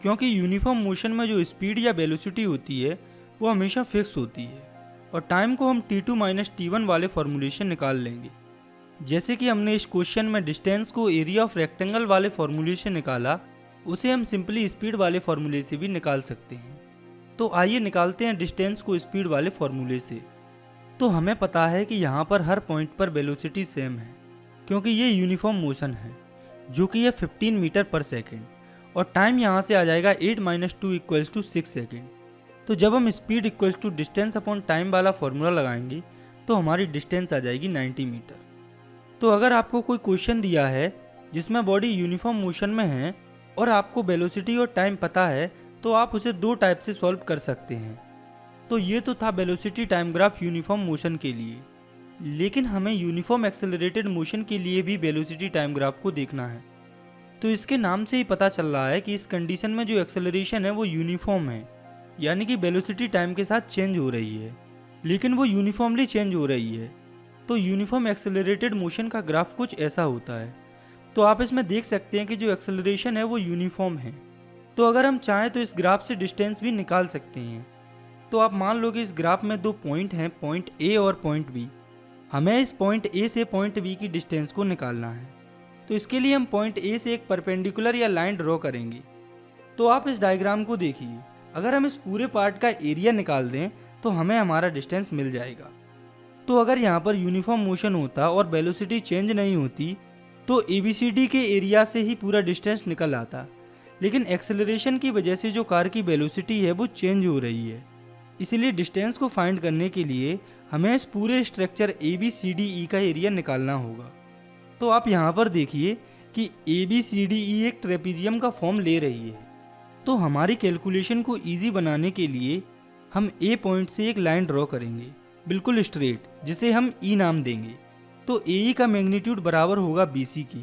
क्योंकि यूनिफॉर्म मोशन में जो स्पीड या वेलोसिटी होती है वो हमेशा फिक्स होती है और टाइम को हम t2 - t1 वाले फॉर्मूलेशन निकाल लेंगे। जैसे कि हमने इस क्वेश्चन में डिस्टेंस को एरिया ऑफ रेक्टेंगल वाले फॉर्मूले से निकाला, उसे हम सिंपली स्पीड वाले फॉर्मूले से भी निकाल सकते हैं। तो आइए निकालते हैं डिस्टेंस को स्पीड वाले फॉर्मूले से। तो हमें पता है कि यहाँ पर हर पॉइंट पर वेलोसिटी सेम है क्योंकि ये यूनिफॉर्म मोशन है जो कि है 15 मीटर पर सेकेंड और टाइम यहाँ से आ जाएगा 8 - 2 = 6 सेकेंड। तो जब हम speed equals to distance upon time वाला फॉर्मूला लगाएंगे तो हमारी डिस्टेंस आ जाएगी 90 मीटर। तो अगर आपको कोई क्वेश्चन दिया है जिसमें बॉडी यूनिफॉर्म मोशन में है और आपको वेलोसिटी और टाइम पता है तो आप उसे दो टाइप से सॉल्व कर सकते हैं। तो ये तो था velocity time graph uniform motion के लिए, लेकिन हमें यूनिफॉर्म एक्सेलरेटेड मोशन के लिए भी वेलोसिटी टाइम ग्राफ को देखना है। तो इसके नाम से ही पता चल रहा है कि इस कंडीशन में जो एक्सेलरेशन है वो यूनिफॉर्म है, यानी कि वेलोसिटी टाइम के साथ चेंज हो रही है, लेकिन वो यूनिफॉर्मली चेंज हो रही है। तो यूनिफॉर्म एक्सेलरेटेड मोशन का ग्राफ कुछ ऐसा होता है। तो आप इसमें देख सकते हैं कि जो एक्सेलरेशन है वो यूनिफॉर्म है। तो अगर हम चाहें तो इस ग्राफ से डिस्टेंस भी निकाल सकते हैं। तो आप मान लो कि इस ग्राफ में दो पॉइंट हैं, पॉइंट A और पॉइंट B। हमें इस पॉइंट A से पॉइंट B की डिस्टेंस को निकालना है। तो इसके लिए हम पॉइंट A से एक परपेंडिकुलर या लाइन ड्रॉ करेंगे। तो आप इस डायग्राम को देखिए, अगर हम इस पूरे पार्ट का एरिया निकाल दें तो हमें हमारा डिस्टेंस मिल जाएगा। तो अगर यहाँ पर यूनिफॉर्म मोशन होता और वेलोसिटी चेंज नहीं होती तो ABCD के एरिया से ही पूरा डिस्टेंस निकल आता, लेकिन एक्सेलरेशन की वजह से जो कार की वेलोसिटी है वो चेंज हो रही है। इसलिए डिस्टेंस को फाइंड करने के लिए हमें इस पूरे स्ट्रक्चर ABCDE का एरिया निकालना होगा। तो आप यहाँ पर देखिए कि ABCDE एक ट्रेपीजियम का फॉर्म ले रही है। तो हमारी कैलकुलेशन को इजी बनाने के लिए हम A पॉइंट से एक लाइन ड्रॉ करेंगे बिल्कुल स्ट्रेट, जिसे हम E नाम देंगे। तो AE का मैग्नीट्यूड बराबर होगा BC के।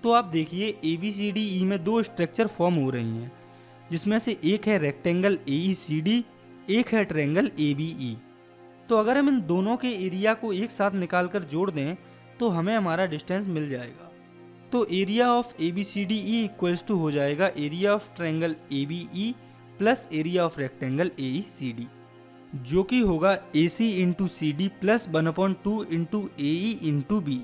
तो आप देखिए ABCDE में दो स्ट्रक्चर फॉर्म हो रही हैं, जिसमें से एक है रेक्टेंगल AECD, एक है ट्रायंगल ABE। तो अगर हम इन दोनों के एरिया को एक साथ निकाल कर जोड़ दें तो हमें हमारा डिस्टेंस मिल जाएगा। तो area of ABCDE equals to हो जाएगा area of triangle ABE plus area of rectangle AECD, जो कि होगा AC into CD plus 1/2 into AE into BE।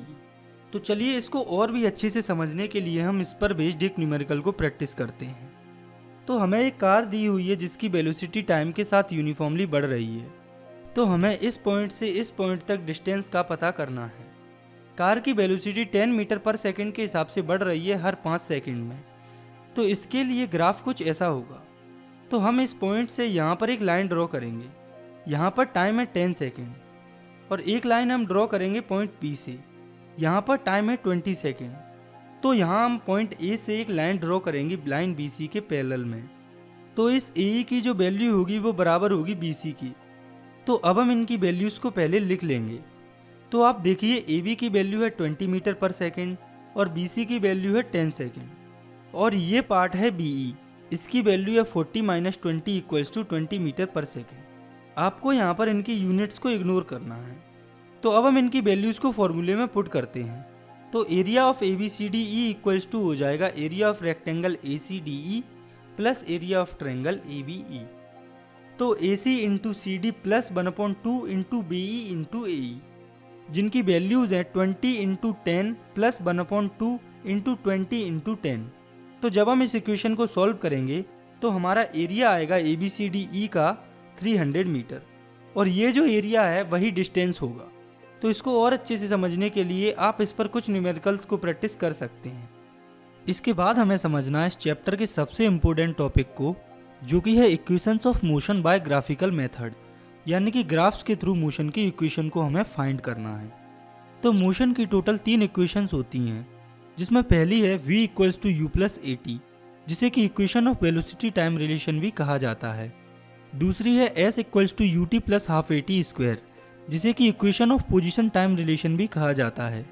तो चलिए इसको और भी अच्छे से समझने के लिए हम इस पर बेस्ड एक न्यूमेरिकल को प्रैक्टिस करते हैं। तो हमें एक कार दी हुई है जिसकी वेलोसिटी टाइम के साथ यूनिफॉर्मली बढ़ रही है। तो हमें इस पॉइंट से इस पॉइंट तक डिस्टेंस का पता करना है। कार की वेलोसिटी 10 मीटर पर सेकंड के हिसाब से बढ़ रही है हर 5 सेकंड में। तो इसके लिए ग्राफ कुछ ऐसा होगा। तो हम इस पॉइंट से यहाँ पर एक लाइन ड्रॉ करेंगे। यहाँ पर टाइम है 10 सेकंड और एक लाइन हम ड्रॉ करेंगे पॉइंट B से। यहाँ पर टाइम है 20 सेकंड। तो यहाँ हम पॉइंट A से एक लाइन ड्रॉ करेंगे लाइन BC के पैरेलल में। तो इस AE की जो वैल्यू होगी वो बराबर होगी BC की। तो अब हम इनकी वैल्यूज़ को पहले लिख लेंगे। तो आप देखिए AB की वैल्यू है 20 मीटर पर सेकेंड और BC की वैल्यू है 10 सेकेंड और ये पार्ट है BE, इसकी वैल्यू है 40 - 20 = 20 मीटर पर सेकेंड। आपको यहाँ पर इनकी यूनिट्स को इग्नोर करना है। तो अब हम इनकी वैल्यूज़ को फॉर्मूले में पुट करते हैं। तो area of ABCDE equals to हो जाएगा area of rectangle ACDE plus area of triangle A B E. तो A C into C D plus 1/2 into B E into A E, जिनकी वैल्यूज़ हैं 20 इंटू 10 प्लस 1/2 इंटू 20 इंटू 10। तो जब हम इस equation को सॉल्व करेंगे तो हमारा एरिया आएगा A B C D E का 300 मीटर, और ये जो एरिया है वही डिस्टेंस होगा। तो इसको और अच्छे से समझने के लिए आप इस पर कुछ न्यूमेरिकल्स को प्रैक्टिस कर सकते हैं। इसके बाद हमें समझना है इस चैप्टर के सबसे इम्पोर्टेंट टॉपिक को, जो कि है equations of motion by graphical method, यानी कि ग्राफ्स के थ्रू मोशन की इक्वेशन को हमें फाइंड करना है। तो मोशन की टोटल 3 इक्वेशंस होती हैं, जिसमें पहली है v equals to U plus A T, जिसे कि equation of velocity time relation भी कहा जाता है। दूसरी है s equals to U T plus half A T square, जिसे कि equation of position time relation भी कहा जाता है।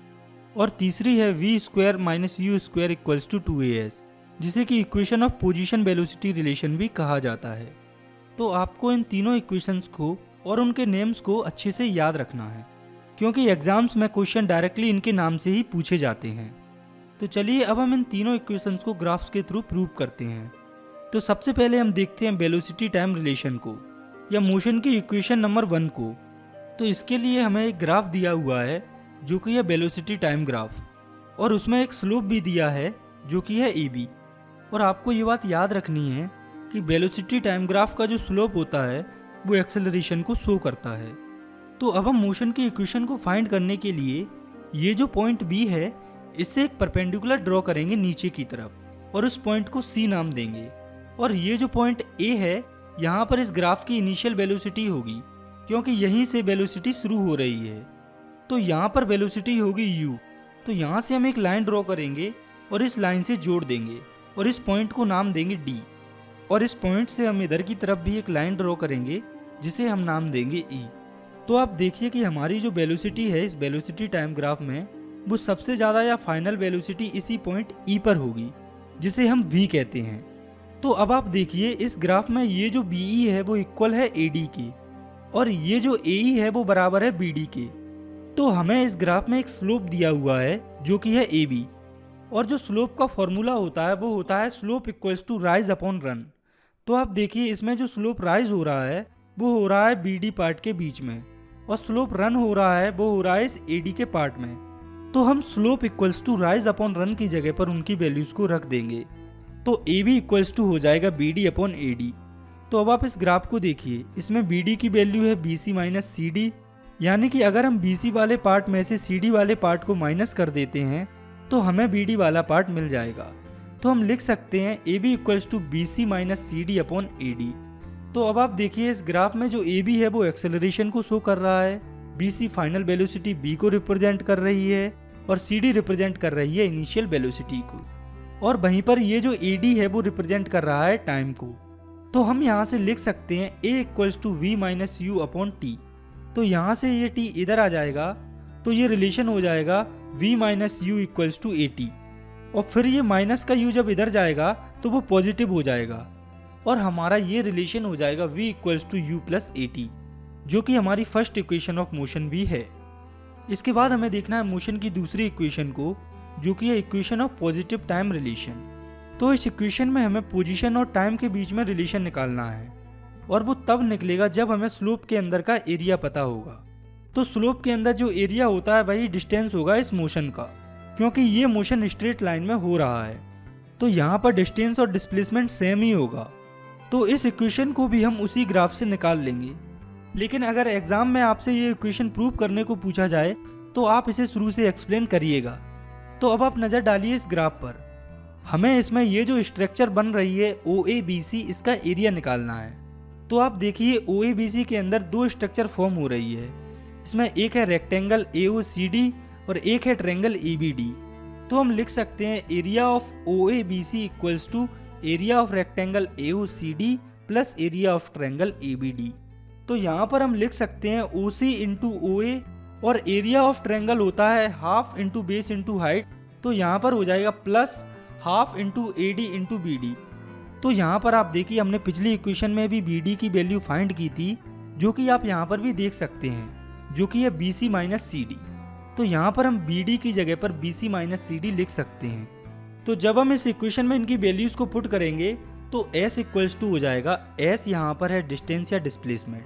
और तीसरी है v square minus U square equals to 2as, जिसे कि equation of position velocity relation भी कहा जाता है। तो आपको इन तीनों इक्वेशंस को और उनके नेम्स को अच्छे से याद रखना है, क्योंकि एग्जाम्स में क्वेश्चन डायरेक्टली इनके नाम से ही पूछे जाते हैं। तो चलिए अब हम इन तीनों इक्वेशंस को ग्राफ्स के थ्रू प्रूव करते हैं। तो सबसे पहले हम देखते हैं वेलोसिटी टाइम रिलेशन को, या मोशन की इक्वेशन नंबर 1 को। तो इसके लिए हमें एक ग्राफ दिया हुआ है जो कि है वेलोसिटी टाइम ग्राफ, और उसमें एक स्लोप भी दिया है जो कि है ए बी। और आपको ये बात याद रखनी है कि वेलोसिटी टाइम ग्राफ का जो स्लोप होता है वो एक्सेलरेशन को शो करता है। तो अब हम मोशन की इक्वेशन को फाइंड करने के लिए ये जो पॉइंट बी है इससे एक परपेंडिकुलर ड्रॉ करेंगे नीचे की तरफ, और उस पॉइंट को सी नाम देंगे। और ये जो पॉइंट ए है, यहाँ पर इस ग्राफ की इनिशियल वेलोसिटी होगी, क्योंकि यहीं से वेलोसिटी शुरू हो रही है। तो यहाँ पर वेलोसिटी होगी u। तो यहाँ से हम एक लाइन ड्रॉ करेंगे और इस लाइन से जोड़ देंगे, और इस पॉइंट को नाम देंगे d। और इस पॉइंट से हम इधर की तरफ भी एक लाइन ड्रॉ करेंगे जिसे हम नाम देंगे e। तो आप देखिए कि हमारी जो वेलोसिटी है इस वेलोसिटी टाइम ग्राफ में, वो सबसे ज़्यादा या फाइनल वेलोसिटी इसी पॉइंट e पर होगी, जिसे हम v कहते हैं। तो अब आप देखिए इस ग्राफ में ये जो BE है वो इक्वल है AD की, और ये जो AE है वो बराबर है BD के। तो हमें इस ग्राफ में एक स्लोप दिया हुआ है जो कि है AB, और जो स्लोप का फॉर्मूला होता है वो होता है slope equals to rise upon run. तो आप देखिए इसमें जो स्लोप राइज हो रहा है वो हो रहा है BD पार्ट के बीच में, और स्लोप रन हो रहा है वो हो रहा है इस AD के पार्ट में। तो हम slope equals to rise upon run की जगह पर उनकी वैल्यूज को रख देंगे। तो AB इक्वल्स टू हो जाएगा BD अपॉन AD। तो अब आप इस ग्राफ को देखिए, इसमें BD की वैल्यू है BC माइनस CD, यानी कि अगर हम BC वाले पार्ट में से CD वाले पार्ट को माइनस कर देते हैं तो हमें BD वाला पार्ट मिल जाएगा। तो हम लिख सकते हैं AB equals to BC minus CD upon AD। तो अब आप देखिए इस ग्राफ में जो AB है वो एक्सेलरेशन को शो कर रहा है, BC फाइनल वेलोसिटी B को रिप्रेजेंट कर रही है, और CD रिप्रेजेंट कर रही है इनिशियल वेलोसिटी को, और वहीं पर ये जो AD है वो रिप्रेजेंट कर रहा है टाइम को। तो हम यहाँ से लिख सकते हैं A equals to V minus you upon T. तो यहाँ से ये t इधर आ जाएगा, तो ये रिलेशन हो जाएगा V minus U equals to AT, और फिर ये माइनस का u जब इधर जाएगा तो वो पॉजिटिव हो जाएगा, और हमारा ये रिलेशन हो जाएगा V equals to U plus AT, जो कि हमारी फर्स्ट इक्वेशन ऑफ मोशन भी है। इसके बाद हमें देखना है मोशन की दूसरी इक्वेशन को, जो कि है equation of positive time relation. तो इस इक्वेशन में हमें पोजीशन और टाइम के बीच में रिलेशन निकालना है, और वो तब निकलेगा जब हमें स्लोप के अंदर का एरिया पता होगा। तो स्लोप के अंदर जो एरिया होता है वही डिस्टेंस होगा इस मोशन का, क्योंकि ये मोशन स्ट्रेट लाइन में हो रहा है। तो यहाँ पर डिस्टेंस और डिस्प्लेसमेंट सेम ही होगा। तो इस इक्वेशन को भी हम उसी ग्राफ से निकाल लेंगे। लेकिन अगर एग्जाम में आपसे ये इक्वेशन प्रूव करने को पूछा जाए तो आप इसे शुरू से एक्सप्लेन करिएगा। तो अब आप नज़र डालिए इस ग्राफ पर, हमें इसमें ये जो स्ट्रक्चर बन रही है OABC, इसका एरिया निकालना है। तो आप देखिए OABC के अंदर दो स्ट्रक्चर फॉर्म हो रही है। इसमें एक है रेक्टेंगल AOCD और एक है ट्रायंगल ABD। तो हम लिख सकते हैं area of OABC equals to area of rectangle AOCD plus area of triangle ABD। तो यहाँ पर हम लिख सकते हैं OC इंटू OA, और एरिया ऑफ ट्रायंगल होता है half into base into height. तो यहाँ पर हो जाएगा plus half into AD into BD। तो यहाँ पर आप देखिए हमने पिछली इक्वेशन में भी BD की वैल्यू फाइंड की थी, जो कि आप यहाँ पर भी देख सकते हैं, जो कि है BC माइनस CD। तो यहाँ पर हम BD की जगह पर BC माइनस CD लिख सकते हैं। तो जब हम इस इक्वेशन में इनकी वैल्यूज को पुट करेंगे तो s इक्वल्स टू हो जाएगा, s यहाँ पर है डिस्टेंस या displacement,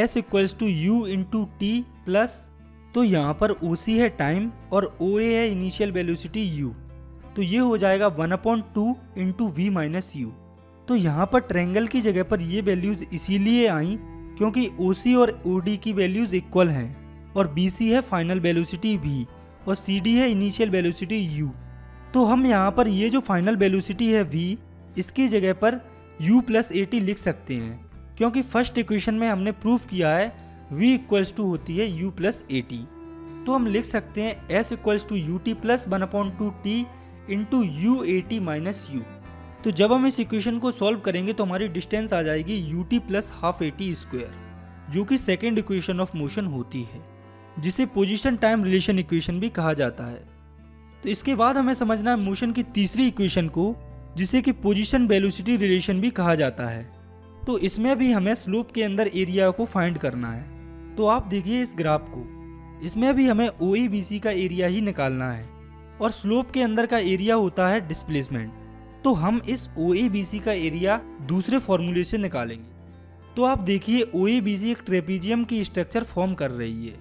s equals to u into T plus, तो यहाँ पर OC है टाइम और OA है इनिशियल वेलोसिटी u, तो ये हो जाएगा 1/2 इंटू वी माइनस यू। तो यहाँ पर ट्रायंगल की जगह पर ये वैल्यूज इसीलिए आई क्योंकि OC और OD की वैल्यूज इक्वल हैं और BC है फाइनल वेलोसिटी v और CD है इनिशियल वेलोसिटी u। तो हम यहाँ पर ये जो फाइनल वेलोसिटी है v, इसकी जगह पर u प्लस AT लिख सकते हैं क्योंकि फर्स्ट इक्वेशन में हमने प्रूफ किया है v इक्वल्स टू होती है u प्लस AT। तो हम लिख सकते हैं s equals to UT plus 1/2 t into UAT minus u। तो जब हम इस इक्वेशन को सॉल्व करेंगे तो हमारी डिस्टेंस आ जाएगी UT plus half AT square, जो कि सेकेंड इक्वेशन ऑफ मोशन होती है, जिसे पोजीशन टाइम रिलेशन इक्वेशन भी कहा जाता है। तो इसके बाद हमें समझना है मोशन की तीसरी इक्वेशन को, जिसे कि पोजीशन वेलोसिटी रिलेशन भी कहा जाता है। तो इसमें भी हमें स्लोप के अंदर एरिया को फाइंड करना है। तो आप देखिए इस ग्राफ को, इसमें भी हमें OABC का एरिया ही निकालना है और स्लोप के अंदर का एरिया होता है डिस्प्लेसमेंट। तो हम इस OABC का एरिया दूसरे फॉर्मूले से निकालेंगे। तो आप देखिए OABC एक ट्रेपेजियम की स्ट्रक्चर फॉर्म कर रही है,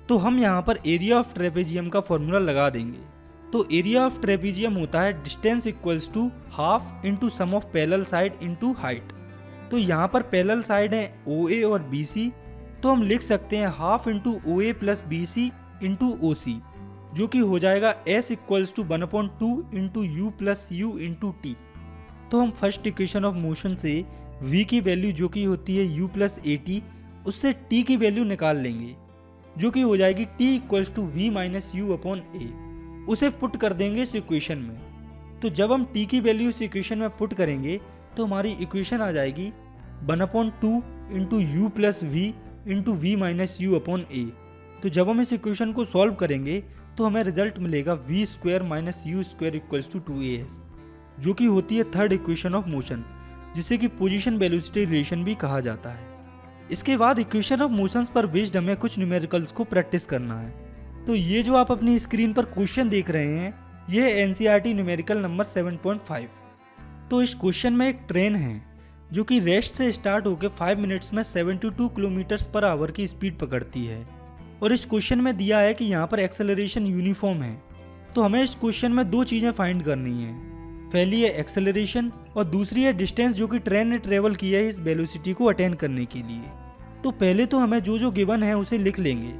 तो हम यहाँ पर एरिया ऑफ ट्रेपेजियम का फॉर्मूला लगा देंगे। तो एरिया ऑफ ट्रेपेजियम होता है distance equals to half into sum of parallel side into height. तो यहाँ पर पैरेलल साइड है OA और BC, तो हम लिख सकते हैं half into OA plus BC into OC, जो कि हो जाएगा s equals to 1/2 into u plus u into T. तो हम फर्स्ट इक्वेशन ऑफ मोशन से v की वैल्यू जो कि होती है u प्लस AT, उससे t की वैल्यू निकाल लेंगे, जो कि हो जाएगी t equals to v minus you upon a। उसे पुट कर देंगे इस इक्वेशन में। तो जब हम t की वैल्यू इस इक्वेशन में पुट करेंगे तो हमारी इक्वेशन आ जाएगी 1/2 into u plus v into v minus you upon a. तो जब हम इस इक्वेशन को सॉल्व करेंगे तो हमें रिजल्ट मिलेगा V square minus U square equals to 2as, जो कि होती है थर्ड इक्वेशन ऑफ मोशन, जिसे कि पोजीशन वेलोसिटी रिलेशन भी कहा जाता है। इसके बाद इक्वेशन ऑफ मोशंस पर बेस्ड हमें कुछ न्यूमेरिकल्स को प्रैक्टिस करना है। तो ये जो आप अपनी स्क्रीन पर क्वेश्चन देख रहे हैं, ये है NCERT न्यूमेरिकल नंबर 7.5। तो इस क्वेश्चन में एक ट्रेन है जो कि रेस्ट से स्टार्ट होकर 5 मिनट्स में 72 किलोमीटर पर आवर की स्पीड पकड़ती है, और इस क्वेश्चन में दिया है कि यहाँ पर एक्सेलरेशन यूनिफॉर्म है। तो हमें इस क्वेश्चन में दो चीज़ें फाइंड करनी है, पहली है एक्सेलरेशन और दूसरी है डिस्टेंस जो कि ट्रेन ने ट्रेवल किया है इस वेलोसिटी को अटेन करने के लिए। तो पहले तो हमें जो जो गिवन है उसे लिख लेंगे।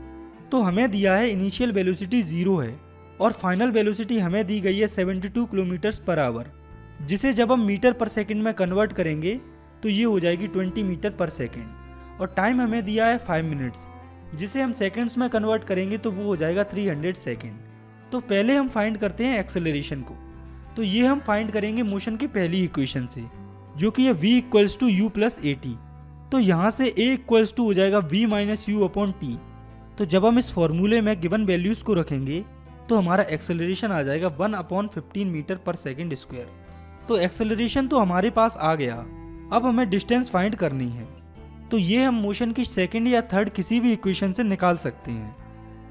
तो हमें दिया है इनिशियल वेलोसिटी 0 है और फाइनल वेलोसिटी हमें दी गई है 72 किलोमीटर पर आवर, जिसे जब हम मीटर पर सेकंड में कन्वर्ट करेंगे तो ये हो जाएगी 20 मीटर पर सेकंड, और टाइम हमें दिया है 5 मिनट्स, जिसे हम सेकंड्स में कन्वर्ट करेंगे तो वो हो जाएगा 300 सेकंड। तो पहले हम फाइंड करते हैं एक्सेलरेशन को। तो ये हम फाइंड करेंगे मोशन की पहली इक्वेशन से, जो कि है v equals to U plus AT। तो यहाँ से a इक्वल्स टू हो जाएगा v minus you upon T. तो जब हम इस फॉर्मूले में गिवन वैल्यूज को रखेंगे तो हमारा एक्सेलरेशन आ जाएगा 1/15 मीटर पर सेकंड स्क्वायर। तो एक्सेलरेशन तो हमारे पास आ गया, अब हमें डिस्टेंस फाइंड करनी है। तो ये हम मोशन की सेकंड या थर्ड किसी भी इक्वेशन से निकाल सकते हैं।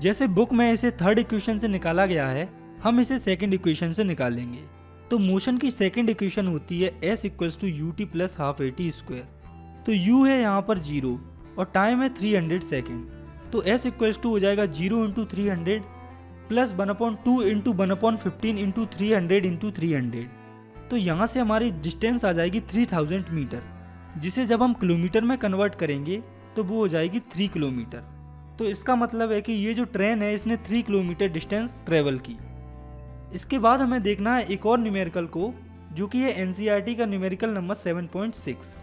जैसे बुक में इसे थर्ड इक्वेशन से निकाला गया है, हम इसे सेकंड इक्वेशन से निकालेंगे। तो मोशन की सेकंड इक्वेशन होती है s equals to U T plus half AT square. तो u है यहाँ पर 0 और टाइम है 300 सेकेंड। तो s इक्वल्स टू हो जाएगा 0 into 300 plus 1/2 into 1/15 into 300 into 300। तो यहाँ से हमारी डिस्टेंस आ जाएगी 3000 मीटर, जिसे जब हम किलोमीटर में कन्वर्ट करेंगे तो वो हो जाएगी 3 किलोमीटर। तो इसका मतलब है कि ये जो ट्रेन है इसने 3 किलोमीटर डिस्टेंस ट्रेवल की। इसके बाद हमें देखना है एक और न्यूमेरिकल को, जो कि है NCERT का न्यूमेरिकल नंबर 7.6।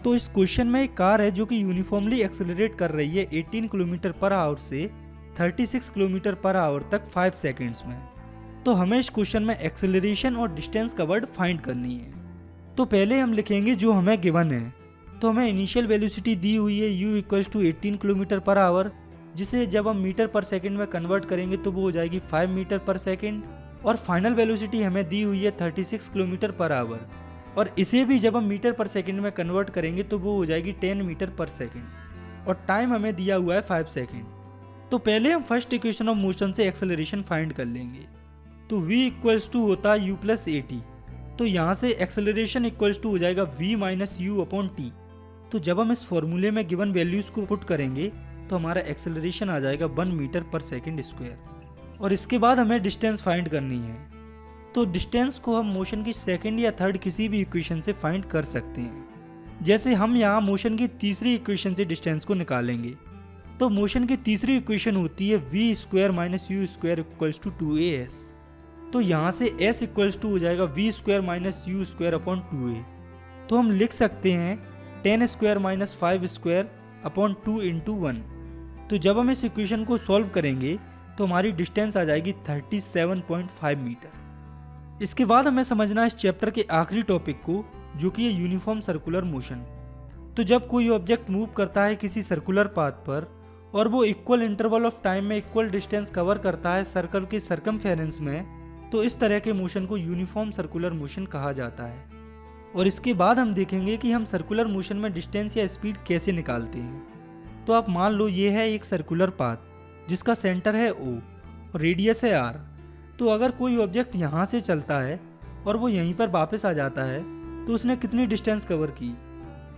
तो इस क्वेश्चन में एक कार है जो कि यूनिफॉर्मली एक्सेलरेट कर रही है 18 किलोमीटर पर आवर से 36 किलोमीटर पर आवर तक 5 सेकेंड्स में। तो हमें इस क्वेश्चन में एक्सेलरेशन और डिस्टेंस का वर्ड फाइंड करनी है। तो पहले हम लिखेंगे जो हमें गिवन है। तो हमें इनिशियल वेलोसिटी दी हुई है u equals to 18 kilometre per hour, जिसे जब हम मीटर पर सेकंड में कन्वर्ट करेंगे तो वो हो जाएगी 5 मीटर पर सेकंड, और फाइनल वेलोसिटी हमें दी हुई है 36 किलोमीटर पर आवर, और इसे भी जब हम मीटर पर सेकंड में कन्वर्ट करेंगे तो वो हो जाएगी 10 मीटर पर सेकंड, और टाइम हमें दिया हुआ है 5 सेकंड। तो पहले हम फर्स्ट इक्वेशन ऑफ मोशन से एक्सेलरेशन फाइंड कर लेंगे। तो v इक्वल्स टू होता है u प्लस AT। तो यहाँ से एक्सेलरेशन इक्वल्स टू हो जाएगा v minus you upon T. तो जब हम इस फॉर्मूले में गिवन वैल्यूज को पुट करेंगे तो हमारा एक्सेलरेशन आ जाएगा 1 मीटर पर सेकेंड स्क्वायर। और इसके बाद हमें डिस्टेंस फाइंड करनी है। तो डिस्टेंस को हम मोशन की सेकेंड या थर्ड किसी भी इक्वेशन से फाइंड कर सकते हैं। जैसे हम यहाँ मोशन की तीसरी इक्वेशन से डिस्टेंस को निकालेंगे। तो मोशन की तीसरी इक्वेशन होती है v square minus U square equals to 2as। तो यहाँ से s इक्वल्स टू हो जाएगा v square minus U square upon 2a। तो हम लिख सकते हैं 10 square minus 5 square upon 2 into 1। तो जब हम इस इक्वेशन को सॉल्व करेंगे तो हमारी डिस्टेंस आ जाएगी 37.5 मीटर। इसके बाद हमें समझना है इस चैप्टर के आखिरी टॉपिक को, जो कि है यूनिफॉर्म सर्कुलर मोशन। तो जब कोई ऑब्जेक्ट मूव करता है किसी सर्कुलर पाथ पर और वो इक्वल इंटरवल ऑफ टाइम में इक्वल डिस्टेंस कवर करता है सर्कल के सरकमफेरेंस में, तो इस तरह के मोशन को यूनिफॉर्म सर्कुलर मोशन कहा जाता है। और इसके बाद हम देखेंगे कि हम सर्कुलर मोशन में डिस्टेंस या स्पीड कैसे निकालते हैं। तो आप मान लो ये है एक सर्कुलर पाथ जिसका सेंटर है O और रेडियस है R। तो अगर कोई ऑब्जेक्ट यहाँ से चलता है और वो यहीं पर वापस आ जाता है तो उसने कितनी डिस्टेंस कवर की।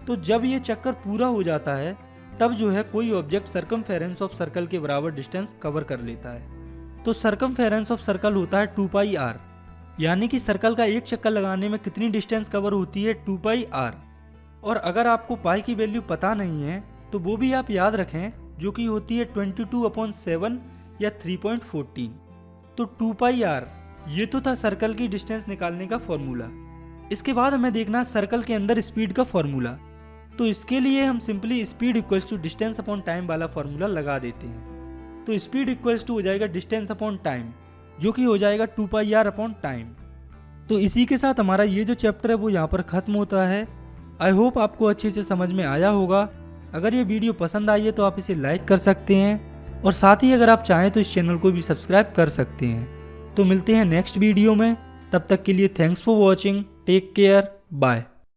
तो जब ये चक्कर पूरा हो जाता है तब जो है कोई ऑब्जेक्ट सरकमफेरेंस ऑफ सर्कल के बराबर डिस्टेंस कवर कर लेता है। तो सरकमफेरेंस ऑफ सर्कल होता है 2 पाई r, यानी कि सर्कल का एक चक्कर लगाने में कितनी डिस्टेंस कवर होती है 2 पाई r। और अगर आपको पाई की वैल्यू पता नहीं है तो वो भी आप याद रखें, जो कि होती है 22/7 या 3.14। तो 2 पाई r ये तो था सर्कल की डिस्टेंस निकालने का फॉर्मूला। इसके बाद हमें देखना है सर्कल के अंदर स्पीड का फॉर्मूला। तो इसके लिए हम simply speed equals to distance upon time वाला फॉर्मूला लगा देते हैं। तो स्पीड इक्वल्स टू हो जाएगा डिस्टेंस अपॉन टाइम, जो कि हो जाएगा 2 पाई r अपॉन टाइम। तो इसी के साथ हमारा ये जो चैप्टर है वो यहाँ पर खत्म होता है। आई होप आपको अच्छे से समझ में आया होगा। अगर ये वीडियो पसंद आई है तो आप इसे लाइक कर सकते हैं और साथ ही अगर आप चाहें तो इस चैनल को भी सब्सक्राइब कर सकते हैं। तो मिलते हैं नेक्स्ट वीडियो में, तब तक के लिए thanks for watching, take care, bye.